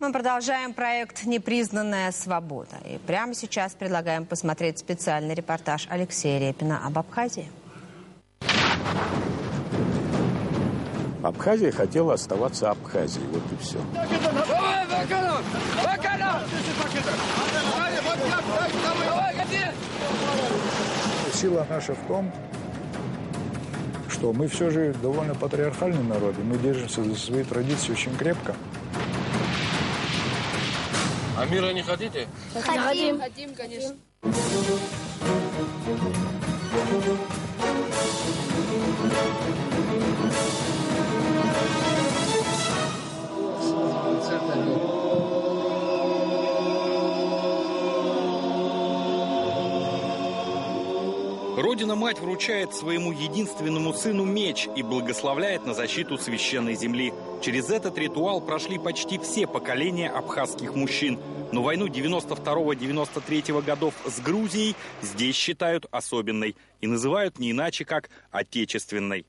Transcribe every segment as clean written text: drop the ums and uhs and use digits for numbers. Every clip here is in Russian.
Мы продолжаем проект «Непризнанная свобода». И прямо сейчас предлагаем посмотреть специальный репортаж Алексея Репина об Абхазии. Абхазия хотела оставаться Абхазией, вот и все. Сила наша в том, что мы все же довольно патриархальный народ, и мы держимся за свои традиции очень крепко. А мира не хотите? Хотим. Хотим, конечно. Родина-мать вручает своему единственному сыну меч и благословляет на защиту священной земли. Через этот ритуал прошли почти все поколения абхазских мужчин. Но войну 92-93 годов с Грузией здесь считают особенной и называют не иначе, как отечественной.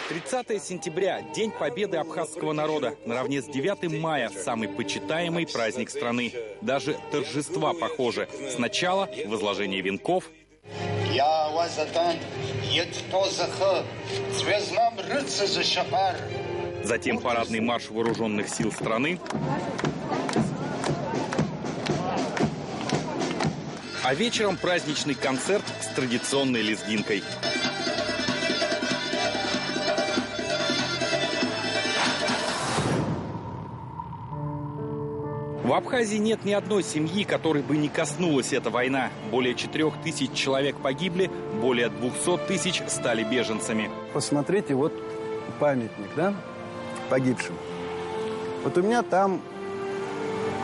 30 сентября – День победы абхазского народа. Наравне с 9 мая – самый почитаемый праздник страны. Даже торжества похожи. Сначала возложение венков. Затем парадный марш вооруженных сил страны. А вечером праздничный концерт с традиционной лезгинкой. В Абхазии нет ни одной семьи, которой бы не коснулась эта война. Более 4000 человек погибли, более 200 тысяч стали беженцами. Посмотрите, вот памятник, да, погибшим. Вот у меня там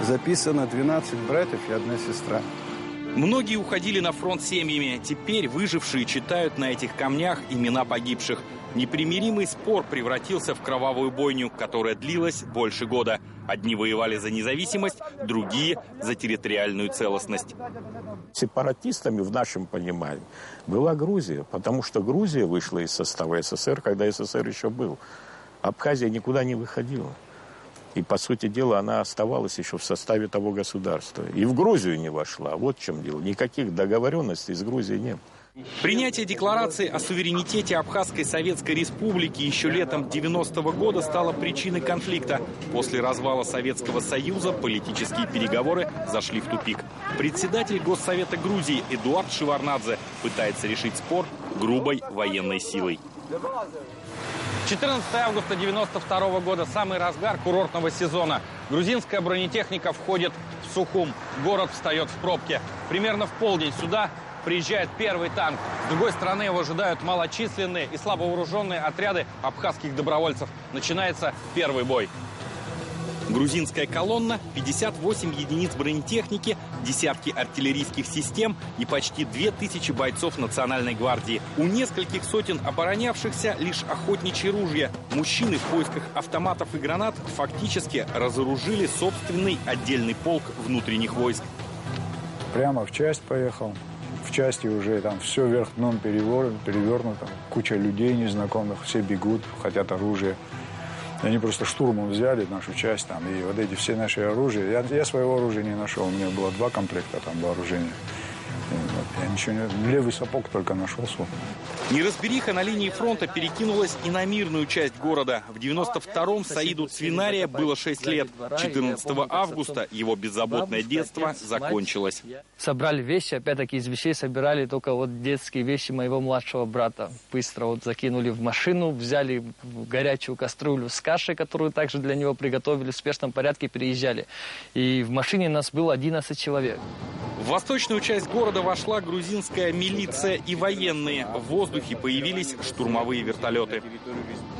записано 12 братьев и 1 сестра. Многие уходили на фронт семьями. Теперь выжившие читают на этих камнях имена погибших. Непримиримый спор превратился в кровавую бойню, которая длилась больше года. Одни воевали за независимость, другие – за территориальную целостность. Сепаратистами в нашем понимании была Грузия, потому что Грузия вышла из состава СССР, когда СССР еще был. Абхазия никуда не выходила. И, по сути дела, она оставалась еще в составе того государства. И в Грузию не вошла. Вот в чем дело. Никаких договоренностей с Грузией нет. Принятие декларации о суверенитете Абхазской Советской Республики еще летом 90-го года стало причиной конфликта. После развала Советского Союза политические переговоры зашли в тупик. Председатель Госсовета Грузии Эдуард Шеварднадзе пытается решить спор грубой военной силой. 14 августа 1992 года, самый разгар курортного сезона. Грузинская бронетехника входит в Сухум. Город встает в пробке. Примерно в полдень сюда приезжает первый танк. С другой стороны его ожидают малочисленные и слабовооруженные отряды абхазских добровольцев. Начинается первый бой. Грузинская колонна, 58 единиц бронетехники, десятки артиллерийских систем и почти 2000 бойцов Национальной гвардии. У нескольких сотен оборонявшихся лишь охотничьи ружья. Мужчины в поисках автоматов и гранат фактически разоружили собственный отдельный полк внутренних войск. Прямо в часть поехал. В части уже там все вверх дном перевернуто. Куча людей незнакомых, все бегут, хотят оружие. Они просто штурмом взяли нашу часть там, и вот эти все наши оружия. Я своего оружия не нашел, у меня было 2 комплекта там вооружения. Я ничего не... Левый сапог только нашел свой. Неразбериха на линии фронта перекинулась и на мирную часть города. В 92-м Саиду Цвинария было 6 лет. 14 августа его беззаботное детство закончилось. Собрали вещи, опять-таки из вещей собирали только вот детские вещи моего младшего брата. Быстро вот закинули в машину, взяли горячую кастрюлю с кашей, которую также для него приготовили, в спешном порядке переезжали. И в машине нас было 11 человек. В восточную часть города вошла грузинская милиция и военные. В воздухе воздухе появились штурмовые вертолеты.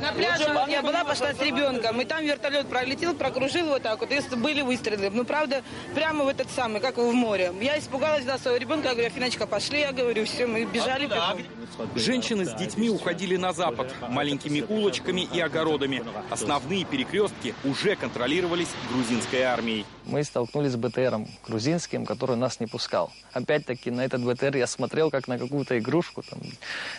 На пляже я была, пошла с ребенком, и там вертолет пролетел, прокружил вот так вот, и были выстрелы. Ну, правда, прямо в этот самый, как в море. Я испугалась, да, своего ребенка, я говорю: Афиночка, пошли, я говорю, все, мы бежали. Женщины с детьми уходили на запад, маленькими улочками и огородами. Основные перекрестки уже контролировались грузинской армией. Мы столкнулись с БТРом грузинским, который нас не пускал. Опять-таки на этот БТР я смотрел как на какую-то игрушку, там,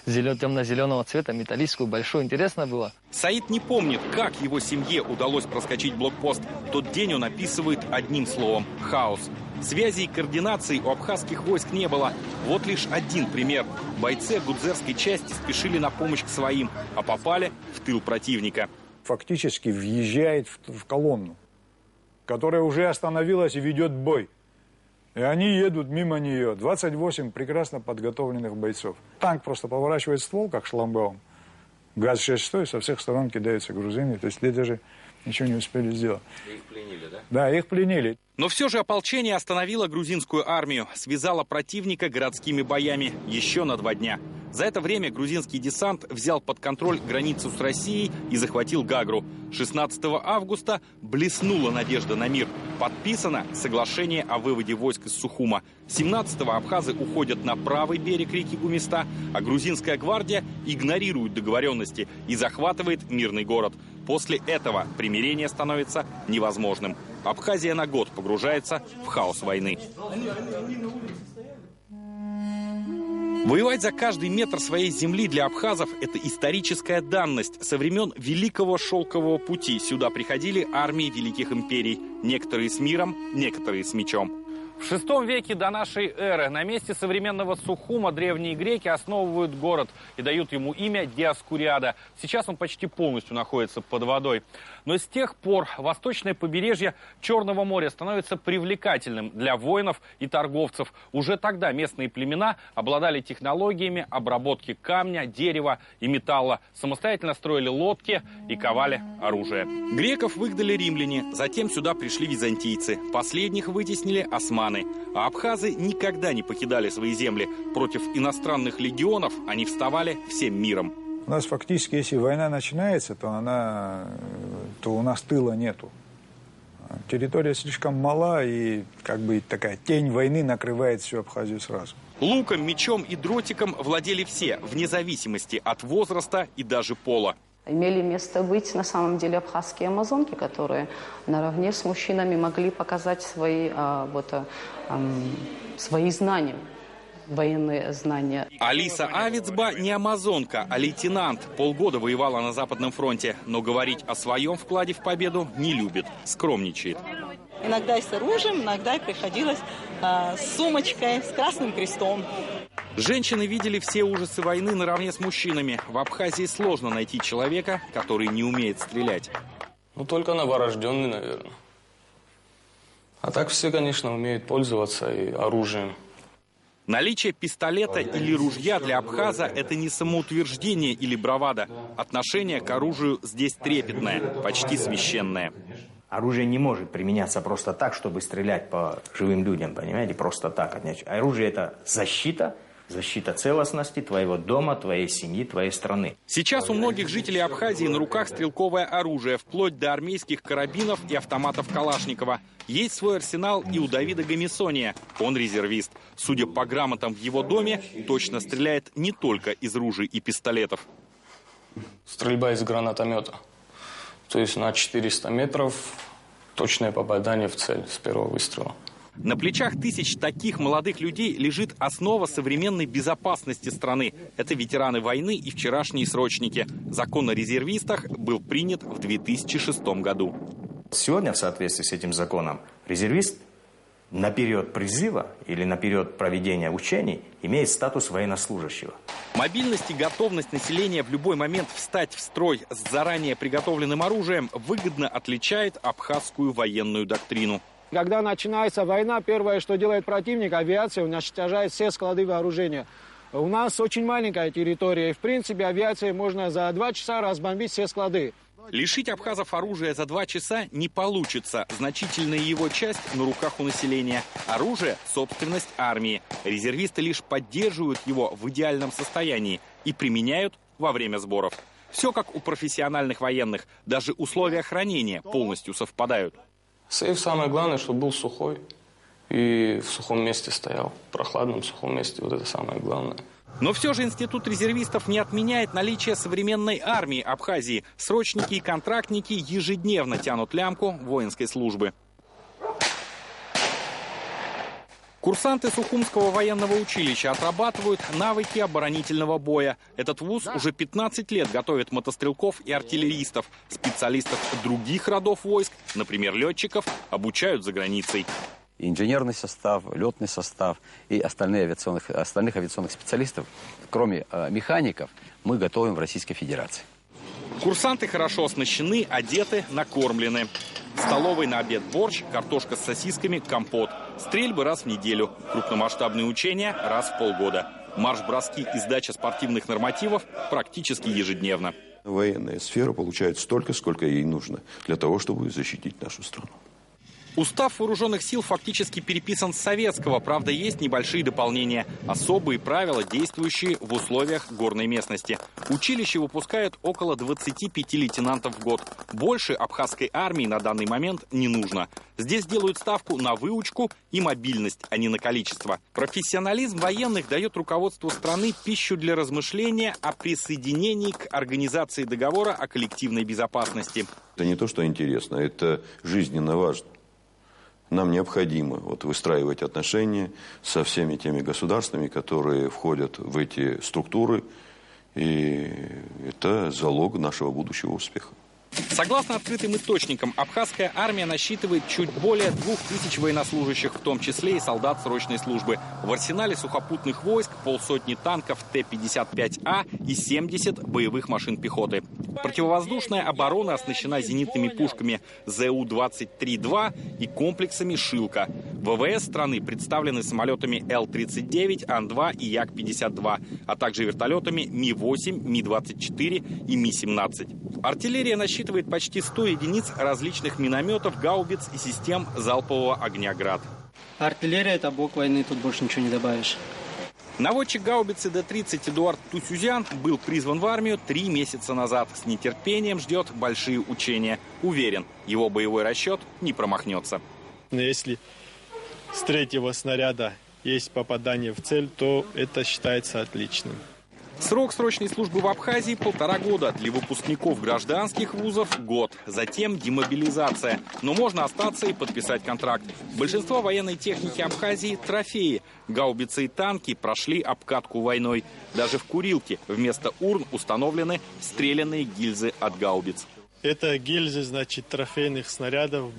темно-зеленого цвета, металлическую, большую. Интересно было. Саид не помнит, как его семье удалось проскочить блокпост. Тот день он описывает одним словом – хаос. Связи и координации у абхазских войск не было. Вот лишь один пример. Бойцы гудзерской части спешили на помощь к своим, а попали в тыл противника. Фактически въезжает в колонну, которая уже остановилась и ведет бой. И они едут мимо нее. 28 прекрасно подготовленных бойцов. Танк просто поворачивает ствол, как шламбаум. ГАЗ-6 со всех сторон кидаются грузины. То есть это даже ничего не успели сделать. Их пленили, да? Да, их пленили. Но все же ополчение остановило грузинскую армию, связало противника городскими боями еще на 2 дня. За это время грузинский десант взял под контроль границу с Россией и захватил Гагру. 16 августа блеснула надежда на мир. Подписано соглашение о выводе войск из Сухума. 17-го абхазы уходят на правый берег реки Гумиста, а грузинская гвардия игнорирует договоренности и захватывает мирный город. После этого примирение становится невозможным. Абхазия на год погружается в хаос войны. Воевать за каждый метр своей земли для абхазов – это историческая данность. Со времен Великого Шелкового пути сюда приходили армии великих империй. Некоторые с миром, некоторые с мечом. В VI веке до нашей эры на месте современного Сухума древние греки основывают город и дают ему имя Диоскуриада. Сейчас он почти полностью находится под водой. Но с тех пор восточное побережье Черного моря становится привлекательным для воинов и торговцев. Уже тогда местные племена обладали технологиями обработки камня, дерева и металла, самостоятельно строили лодки и ковали оружие. Греков выгнали римляне, затем сюда пришли византийцы. Последних вытеснили османы. А абхазы никогда не покидали свои земли. Против иностранных легионов они вставали всем миром. У нас фактически, если война начинается, то у нас тыла нету. Территория слишком мала, и как бы такая тень войны накрывает всю Абхазию сразу. Луком, мечом и дротиком владели все, вне зависимости от возраста и даже пола. Имели место быть, на самом деле, абхазские амазонки, которые наравне с мужчинами могли показать свои знания, военные знания. Алиса Авицба не амазонка, а лейтенант. Полгода воевала на Западном фронте, но говорить о своем вкладе в победу не любит, скромничает. Иногда и с оружием, иногда и приходилось с сумочкой, с красным крестом. Женщины видели все ужасы войны наравне с мужчинами. В Абхазии сложно найти человека, который не умеет стрелять. Ну, только новорожденный, наверное. А так все, конечно, умеют пользоваться и оружием. Наличие пистолета или ружья для абхаза – это не самоутверждение или бравада. Отношение к оружию здесь трепетное, почти священное. Оружие не может применяться просто так, чтобы стрелять по живым людям, понимаете, просто так. Оружие – это защита целостности твоего дома, твоей семьи, твоей страны. Сейчас у многих жителей Абхазии на руках стрелковое оружие, вплоть до армейских карабинов и автоматов Калашникова. Есть свой арсенал и у Давида Гамисония. Он резервист. Судя по грамотам в его доме, точно стреляет не только из ружей и пистолетов. Стрельба из гранатомета. То есть на 400 метров точное попадание в цель с первого выстрела. На плечах тысяч таких молодых людей лежит основа современной безопасности страны. Это ветераны войны и вчерашние срочники. Закон о резервистах был принят в 2006 году. Сегодня, в соответствии с этим законом, резервист на период призыва или на период проведения учений имеет статус военнослужащего. Мобильность и готовность населения в любой момент встать в строй с заранее приготовленным оружием выгодно отличает абхазскую военную доктрину. Когда начинается война, первое, что делает противник, авиация уничтожает все склады вооружения. У нас очень маленькая территория, и в принципе авиацией можно за 2 часа разбомбить все склады. Лишить абхазов оружия за 2 часа не получится. Значительная его часть на руках у населения. Оружие – собственность армии. Резервисты лишь поддерживают его в идеальном состоянии и применяют во время сборов. Все как у профессиональных военных. Даже условия хранения полностью совпадают. Сейф самое главное, чтобы был сухой и в сухом месте стоял. В прохладном сухом месте. Вот это самое главное. Но все же институт резервистов не отменяет наличие современной армии Абхазии. Срочники и контрактники ежедневно тянут лямку воинской службы. Курсанты Сухумского военного училища отрабатывают навыки оборонительного боя. Этот вуз уже 15 лет готовит мотострелков и артиллеристов. Специалистов других родов войск, например, летчиков, обучают за границей. Инженерный состав, летный состав и остальных авиационных специалистов, кроме механиков, мы готовим в Российской Федерации. Курсанты хорошо оснащены, одеты, накормлены. В столовой на обед борщ, картошка с сосисками, компот. Стрельбы раз в неделю. Крупномасштабные учения раз в полгода. Марш-броски и сдача спортивных нормативов практически ежедневно. Военная сфера получает столько, сколько ей нужно для того, чтобы защитить нашу страну. Устав вооруженных сил фактически переписан с советского, правда, есть небольшие дополнения. Особые правила, действующие в условиях горной местности. Училище выпускает около 25 лейтенантов в год. Больше абхазской армии на данный момент не нужно. Здесь делают ставку на выучку и мобильность, а не на количество. Профессионализм военных дает руководству страны пищу для размышления о присоединении к организации договора о коллективной безопасности. Это не то, что интересно, это жизненно важно. Нам необходимо выстраивать отношения со всеми теми государствами, которые входят в эти структуры. И это залог нашего будущего успеха. Согласно открытым источникам, абхазская армия насчитывает чуть более 2000 военнослужащих, в том числе и солдат срочной службы. В арсенале сухопутных войск 50 танков Т-55А и 70 боевых машин пехоты. Противовоздушная оборона оснащена зенитными пушками ЗУ-23-2 и комплексами «Шилка». ВВС страны представлены самолетами Л-39, Ан-2 и Як-52, а также вертолетами Ми-8, Ми-24 и Ми-17. Артиллерия насчитывает почти 100 единиц различных минометов, гаубиц и систем залпового огня «Град». Артиллерия – это бог войны, тут больше ничего не добавишь. Наводчик гаубицы Д-30 Эдуард Тусюзян был призван в армию 3 месяца назад. С нетерпением ждет большие учения. Уверен, его боевой расчет не промахнется. Если с 3-го снаряда есть попадание в цель, то это считается отличным. Срок срочной службы в Абхазии 1,5 года. Для выпускников гражданских вузов – год. Затем демобилизация. Но можно остаться и подписать контракт. Большинство военной техники Абхазии – трофеи. Гаубицы и танки прошли обкатку войной. Даже в Курилке вместо урн установлены стрелянные гильзы от гаубиц. Это гильзы, значит, трофейных снарядов,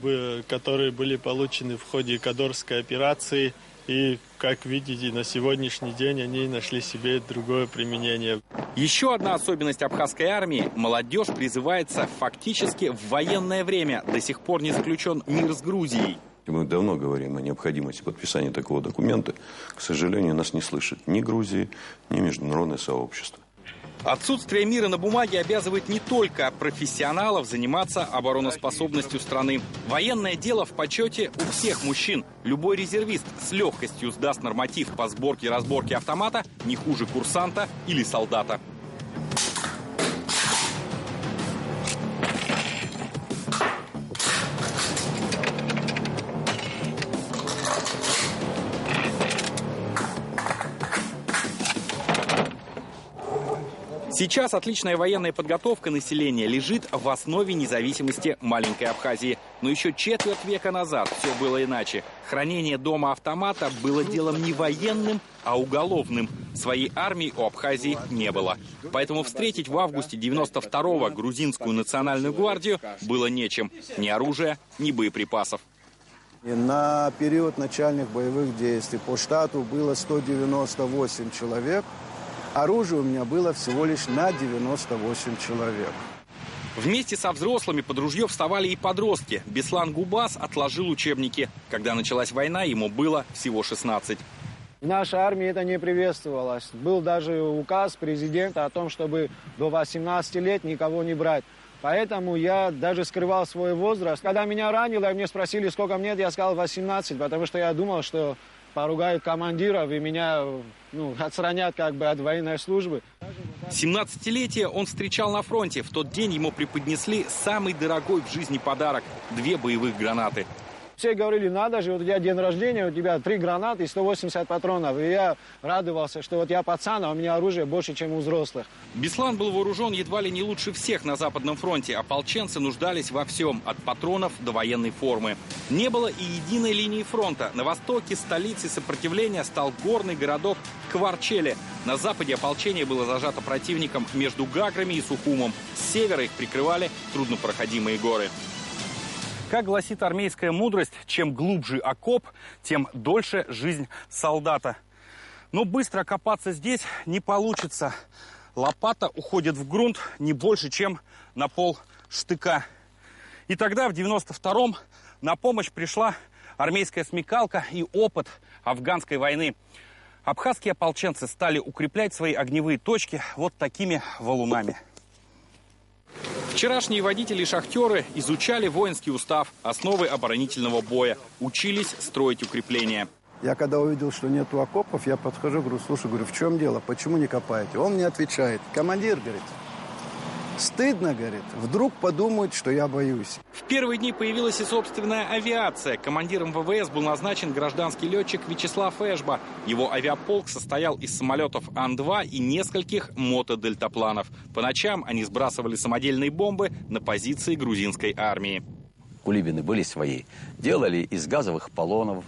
которые были получены в ходе Кадорской операции. И, как видите, на сегодняшний день они нашли себе другое применение. Еще одна особенность абхазской армии – молодежь призывается фактически в военное время. До сих пор не заключен мир с Грузией. Мы давно говорим о необходимости подписания такого документа. К сожалению, нас не слышит ни Грузия, ни международное сообщество. Отсутствие мира на бумаге обязывает не только профессионалов заниматься обороноспособностью страны. Военное дело в почете у всех мужчин. Любой резервист с легкостью сдаст норматив по сборке и разборке автомата не хуже курсанта или солдата. Сейчас отличная военная подготовка населения лежит в основе независимости маленькой Абхазии. Но еще четверть века назад все было иначе. Хранение дома автомата было делом не военным, а уголовным. Своей армии у Абхазии не было. Поэтому встретить в августе 92-го грузинскую национальную гвардию было нечем. Ни оружия, ни боеприпасов. На период начальных боевых действий по штату было 198 человек. Оружие у меня было всего лишь на 98 человек. Вместе со взрослыми под ружье вставали и подростки. Беслан Губас отложил учебники. Когда началась война, ему было всего 16. В нашей армии это не приветствовалось. Был даже указ президента о том, чтобы до 18 лет никого не брать. Поэтому я даже скрывал свой возраст. Когда меня ранило, и мне спросили, сколько мне лет, я сказал 18, потому что я думал, что поругают командиров и меня отстранят как бы от военной службы. 17-летие он встречал на фронте. В тот день ему преподнесли самый дорогой в жизни подарок – 2 боевых гранаты. Все говорили, надо же, вот у тебя день рождения, у тебя 3 гранаты и 180 патронов. И я радовался, что вот я пацан, а у меня оружие больше, чем у взрослых. Беслан был вооружен едва ли не лучше всех на Западном фронте. Ополченцы нуждались во всем, от патронов до военной формы. Не было и единой линии фронта. На востоке столицей сопротивления стал горный городок Кварчели. На западе ополчение было зажато противником между Гаграми и Сухумом. С севера их прикрывали труднопроходимые горы. Как гласит армейская мудрость, чем глубже окоп, тем дольше жизнь солдата. Но быстро копаться здесь не получится. Лопата уходит в грунт не больше, чем на пол штыка. И тогда, в 92-м, на помощь пришла армейская смекалка и опыт афганской войны. Абхазские ополченцы стали укреплять свои огневые точки вот такими валунами. Вчерашние водители и шахтеры изучали воинский устав, основы оборонительного боя, учились строить укрепления. Я когда увидел, что нету окопов, я подхожу, говорю, слушай, в чем дело, почему не копаете? Он мне отвечает, командир, говорит, стыдно, говорит, вдруг подумают, что я боюсь. В первые дни появилась и собственная авиация. Командиром ВВС был назначен гражданский летчик Вячеслав Эшба. Его авиаполк состоял из самолетов Ан-2 и нескольких мотодельтапланов. По ночам они сбрасывали самодельные бомбы на позиции грузинской армии. Кулибины были свои. Делали из газовых баллонов,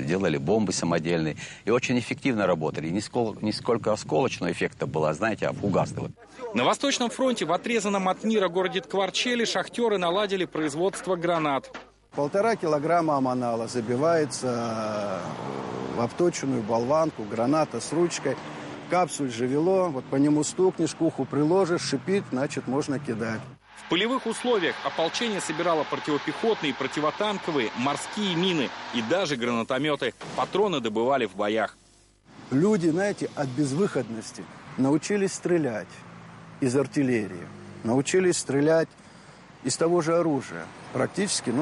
делали бомбы самодельные. И очень эффективно работали. Не сколько осколочного эффекта было, а, знаете, а фугасного. На Восточном фронте в отрезанном от мира городе Кварчели шахтеры наладили производство гранат. 1,5 килограмма аманала забивается в обточенную болванку, граната с ручкой. Капсуль живело, вот по нему стукнешь, к уху приложишь, шипит, значит, можно кидать. В полевых условиях ополчение собирало противопехотные, противотанковые, морские мины и даже гранатометы. Патроны добывали в боях. Люди, знаете, от безвыходности научились стрелять из артиллерии, научились стрелять из того же оружия. Практически,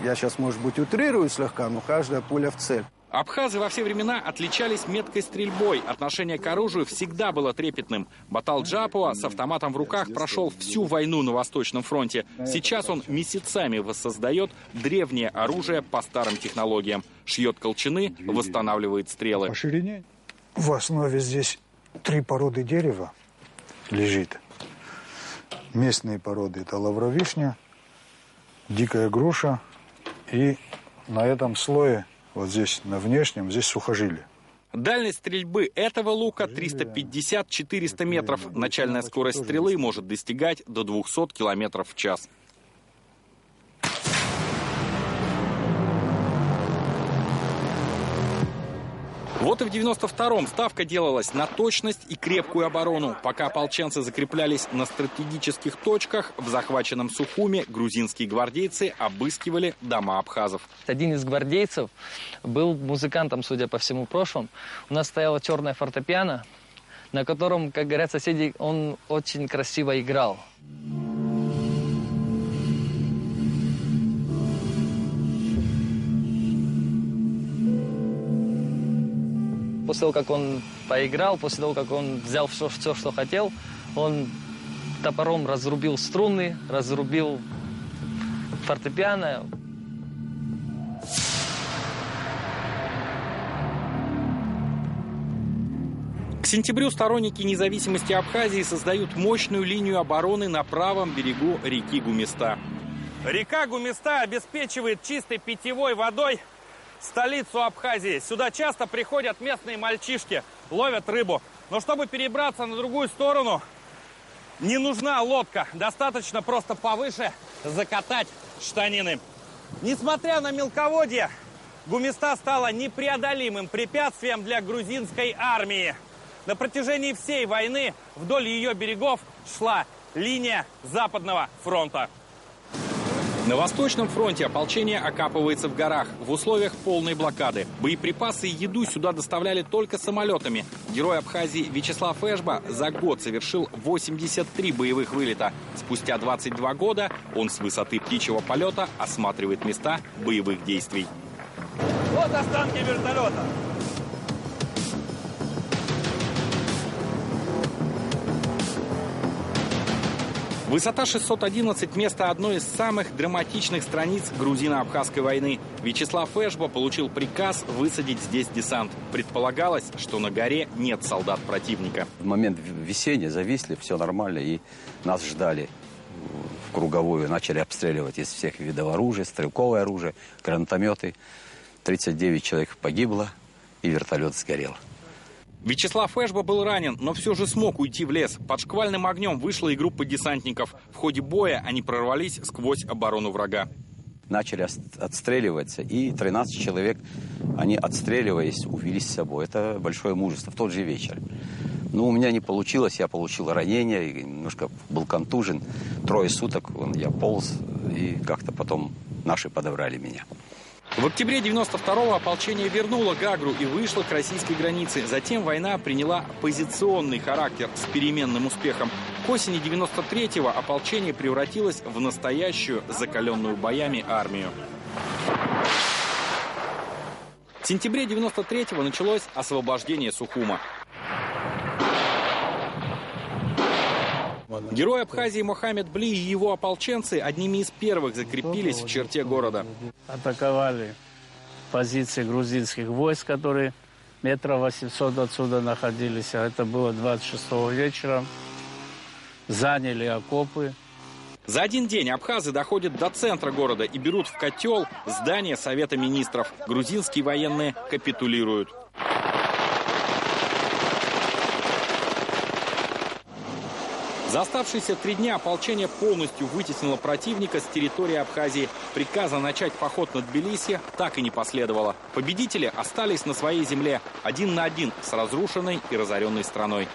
я сейчас, может быть, утрирую слегка, но каждая пуля в цель. Абхазы во все времена отличались меткой стрельбой. Отношение к оружию всегда было трепетным. Батал Джапуа с автоматом в руках прошел всю войну на Восточном фронте. Сейчас он месяцами воссоздает древнее оружие по старым технологиям. Шьет колчаны, восстанавливает стрелы. По ширине в основе здесь 3 породы дерева лежит. Местные породы – это лавровишня, дикая груша и на этом слое, вот здесь на внешнем, здесь сухожилие. Дальность стрельбы этого лука 350-400 метров. Начальная скорость стрелы может достигать до 200 километров в час. Вот и в 92-м ставка делалась на точность и крепкую оборону. Пока ополченцы закреплялись на стратегических точках, в захваченном Сухуме грузинские гвардейцы обыскивали дома абхазов. Один из гвардейцев был музыкантом, судя по всему, в прошлом. У нас стояла черная фортепиано, на котором, как говорят соседи, он очень красиво играл. После того, как он поиграл, после того, как он взял все, что хотел, он топором разрубил струны, разрубил фортепиано. К сентябрю сторонники независимости Абхазии создают мощную линию обороны на правом берегу реки Гумиста. Река Гумиста обеспечивает чистой питьевой водой столицу Абхазии. Сюда часто приходят местные мальчишки, ловят рыбу. Но чтобы перебраться на другую сторону, не нужна лодка. Достаточно просто повыше закатать штанины. Несмотря на мелководье, Гумиста стала непреодолимым препятствием для грузинской армии. На протяжении всей войны вдоль ее берегов шла линия Западного фронта. На Восточном фронте ополчение окапывается в горах в условиях полной блокады. Боеприпасы и еду сюда доставляли только самолетами. Герой Абхазии Вячеслав Эшба за год совершил 83 боевых вылета. Спустя 22 года он с высоты птичьего полета осматривает места боевых действий. Вот останки вертолета. Высота 611 – место одной из самых драматичных страниц грузино-абхазской войны. Вячеслав Эшба получил приказ высадить здесь десант. Предполагалось, что на горе нет солдат противника. В момент весеннего зависли, все нормально, и нас ждали в круговую. Начали обстреливать из всех видов оружия, стрелковое оружие, гранатометы. 39 человек погибло, и вертолет сгорел. Вячеслав Эшба был ранен, но все же смог уйти в лес. Под шквальным огнем вышла и группа десантников. В ходе боя они прорвались сквозь оборону врага. Начали отстреливаться, и 13 человек, они, отстреливаясь, увели с собой. Это большое мужество в тот же вечер. Но у меня не получилось, я получил ранение, немножко был контужен. 3 суток я полз, и как-то потом наши подобрали меня. В октябре 92-го ополчение вернуло Гагру и вышло к российской границе. Затем война приняла позиционный характер с переменным успехом. К осени 93-го ополчение превратилось в настоящую, закаленную боями армию. В сентябре 93-го началось освобождение Сухума. Герой Абхазии Мохаммед Бли и его ополченцы одними из первых закрепились в черте города. Атаковали позиции грузинских войск, которые метров 800 отсюда находились. А это было 26 вечера. Заняли окопы. За один день абхазы доходят до центра города и берут в котел здание Совета министров. Грузинские военные капитулируют. За оставшиеся 3 дня ополчение полностью вытеснило противника с территории Абхазии. Приказа начать поход на Тбилиси так и не последовало. Победители остались на своей земле, 1 на 1 с разрушенной и разоренной страной.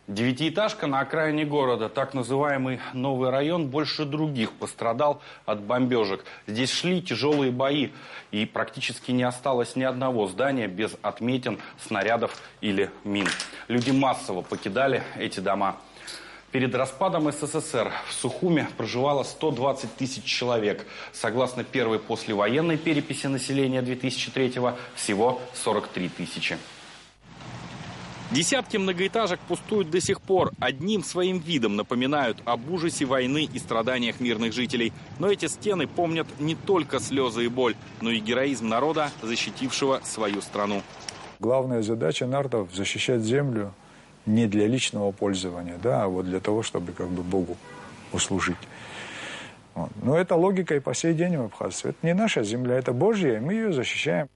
Девятиэтажка на окраине города, так называемый новый район, больше других пострадал от бомбежек. Здесь шли тяжелые бои, и практически не осталось ни одного здания без отметин, снарядов или мин. Люди массово покидали эти дома. Перед распадом СССР в Сухуме проживало 120 тысяч человек. Согласно первой послевоенной переписи населения 2003-го, всего 43 тысячи. Десятки многоэтажек пустуют до сих пор. Одним своим видом напоминают об ужасе войны и страданиях мирных жителей. Но эти стены помнят не только слезы и боль, но и героизм народа, защитившего свою страну. Главная задача народов – защищать землю не для личного пользования, да, а вот для того, чтобы как бы Богу услужить. Вот. Но это логика и по сей день в Абхазии. Это не наша земля, это Божья, и мы ее защищаем.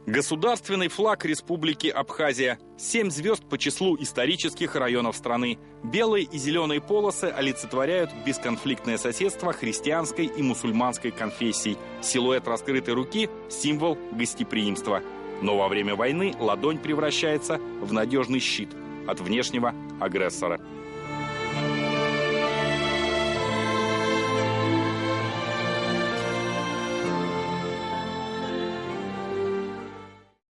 Государственный флаг Республики Абхазия. 7 звезд по числу исторических районов страны. Белые и зеленые полосы олицетворяют бесконфликтное соседство христианской и мусульманской конфессий. Силуэт раскрытой руки – символ гостеприимства. Но во время войны ладонь превращается в надежный щит от внешнего агрессора.